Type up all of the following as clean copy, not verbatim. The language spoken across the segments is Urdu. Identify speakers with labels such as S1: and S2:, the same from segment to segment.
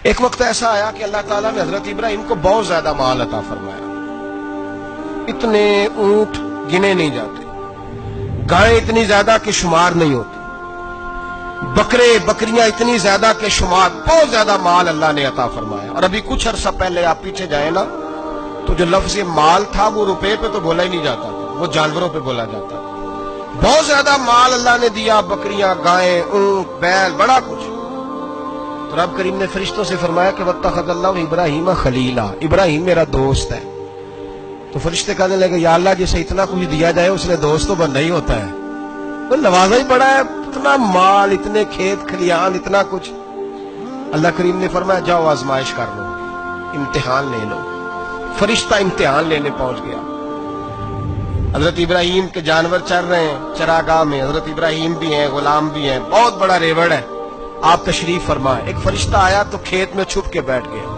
S1: ایک وقت ایسا آیا کہ اللہ تعالیٰ نے حضرت ابراہیم کو بہت زیادہ مال عطا فرمایا. اتنے اونٹ گنے نہیں جاتے، گائیں اتنی زیادہ کہ شمار نہیں ہوتی، بکرے بکریاں اتنی زیادہ کہ شمار، بہت زیادہ مال اللہ نے عطا فرمایا. اور ابھی کچھ عرصہ پہلے آپ پیچھے جائیں نا تو جو لفظ مال تھا وہ روپے پہ تو بولا ہی نہیں جاتا تھا، وہ جانوروں پہ بولا جاتا تھا. بہت زیادہ مال اللہ نے دیا، بکریاں، گائیں، اونٹ، بیل، بڑا کچھ. تو رب کریم نے فرشتوں سے فرمایا کہ واتخذ اللہ ابراہیم خلیلا، ابراہیم میرا دوست ہے. تو فرشتے کہنے لگے یا اللہ جسے اتنا کچھ دیا جائے اس نے دوست تو بننا ہی ہوتا ہے، وہ نوازا ہی پڑا ہے، اتنا مال، اتنے کھیت کھلیان، اتنا کچھ. اللہ کریم نے فرمایا جاؤ آزمائش کر لو، امتحان لے لو. فرشتہ امتحان لینے پہنچ گیا. حضرت ابراہیم کے جانور چر رہے ہیں چراگاہ میں، حضرت ابراہیم بھی ہیں، غلام بھی ہیں، بہت بڑا ریوڑ ہے. آپ تشریف فرمائیں. ایک فرشتہ آیا تو کھیت میں چھپ کے بیٹھ گیا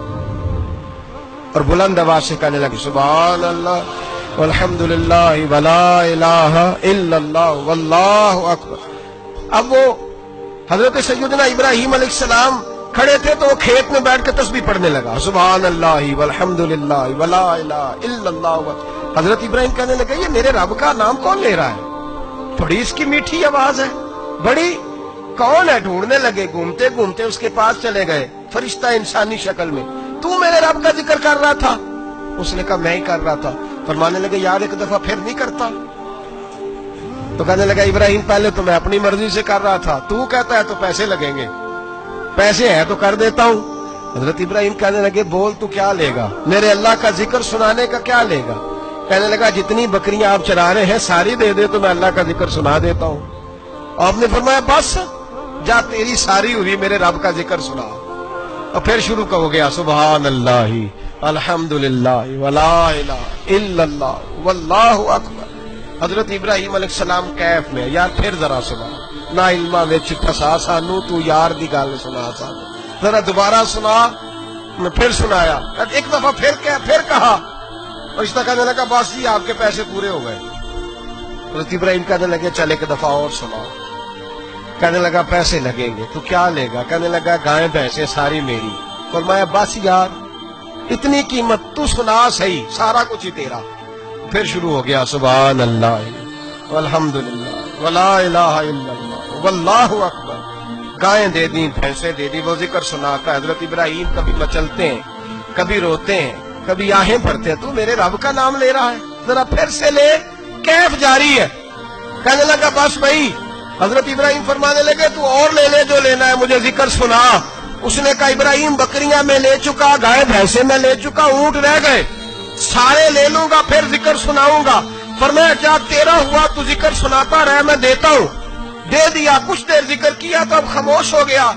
S1: اور بلند آواز سے کہنے لگے سبحان اللہ والحمدللہ ولا الہ الا اللہ واللہ اکبر. اب وہ حضرت سیدنا ابراہیم علیہ السلام کھڑے تھے تو وہ کھیت میں بیٹھ کے تسبیح پڑھنے لگا سبحان اللہ والحمدللہ ولا الہ الا اللہ. حضرت ابراہیم کہنے لگے یہ میرے رب کا نام کون لے رہا ہے؟ بڑی اس کی میٹھی آواز ہے، بڑی، کون ہے؟ ڈھونڈنے لگے، گھومتے گھومتے اس کے پاس چلے گئے. فرشتہ انسانی شکل میں، تو میرے رب کا ذکر کر رہا تھا؟ اس نے کہا میں ہی کر رہا تھا. فرمانے لگے یار ایک دفعہ پھر نہیں کرتا؟ تو کہنے لگا ابراہیم پہلے تو میں اپنی مرضی سے کر رہا تھا، تو کہتا ہے تو پیسے لگیں گے، پیسے ہیں تو کر دیتا ہوں. حضرت ابراہیم کہنے لگے بول تو کیا لے گا؟ میرے اللہ کا ذکر سنانے کا کیا لے گا؟ کہنے لگا جتنی بکریاں آپ چرا رہے ہیں ساری دے دے تو میں اللہ کا ذکر سنا دیتا ہوں. آپ نے فرمایا بس جا تیری ساری ہوئی میرے رب کا ذکر سنا. اور پھر شروع ہو گیا سبحان اللہ الحمدللہ ولا الہ الا اللہ واللہ اکبر. حضرت ابراہیم علیہ السلام کیف میں یار پھر ذرا سنا، نا علما وچ پھسا سانو تو یار دی گل سنا سانو، ذرا دوبارہ سنا. میں پھر سنایا، ایک دفعہ پھر کہا. رشتہ کہنے لگا بس جی آپ کے پیسے پورے ہو گئے. حضرت ابراہیم کہنے لگے چل ایک دفعہ اور سنا. کہنے لگا پیسے لگیں گے. تو کیا لے گا؟ کہنے لگا گائیں بھینسیں ساری میری. فرمایا بس یار اتنی قیمت، تو سنا صحیح، سارا کچھ ہی تیرا. پھر شروع ہو گیا سبحان اللہ والحمدللہ ولا الہ الا اللہ واللہ اکبر. گائیں دے دیں، بھینسیں دے دی، وہ ذکر سنا کر حضرت ابراہیم کبھی مچلتے ہیں، کبھی روتے ہیں، کبھی آہیں بھرتے ہیں. تو میرے رب کا نام لے رہا ہے، ذرا پھر سے لے. کیف جاری ہے. کہنے لگا بس بھائی. حضرت ابراہیم فرمانے لگے تو اور لے لے جو لینا ہے، مجھے ذکر سنا. اس نے کہا ابراہیم بکریاں میں لے چکا، گائے بھینسیں میں لے چکا، اونٹ رہ گئے، سارے لے لوں گا پھر ذکر سناؤں گا. فرمایا کیا تیرا ہوا تو ذکر سناتا رہے، میں دیتا ہوں. دے دیا. کچھ دیر ذکر کیا تو اب خاموش ہو گیا.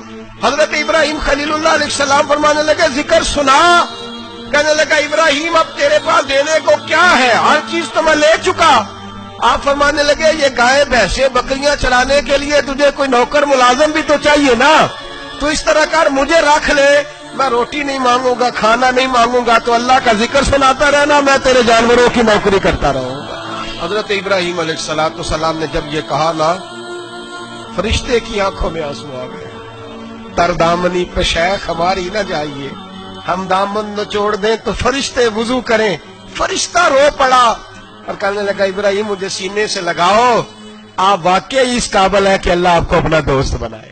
S1: حضرت ابراہیم خلیل اللہ علیہ السلام فرمانے لگے ذکر سنا. کہنے لگا ابراہیم اب تیرے پاس دینے کو کیا ہے؟ ہر چیز تو میں لے چکا. آپ فرمانے لگے یہ گائے بھینسیں بکریاں چلانے کے لیے تجھے کوئی نوکر ملازم بھی تو چاہیے نا. تو اس طرح کر مجھے رکھ لے، میں روٹی نہیں مانگوں گا، کھانا نہیں مانگوں گا، تو اللہ کا ذکر سناتا رہنا، میں تیرے جانوروں کی نوکری کرتا رہوں گا. حضرت ابراہیم علیہ السلام نے جب یہ کہا نا فرشتے کی آنکھوں میں آنسو آ گئے. تردامنی پہ شیخ ہماری نہ جائیے، ہم دامن نچوڑ دیں تو فرشتے وضو کریں. فرشتہ رو پڑا اور کہنے لگا ابراہیم مجھے سینے سے لگاؤ، آپ واقعی اس قابل ہے کہ اللہ آپ کو اپنا دوست بنائے.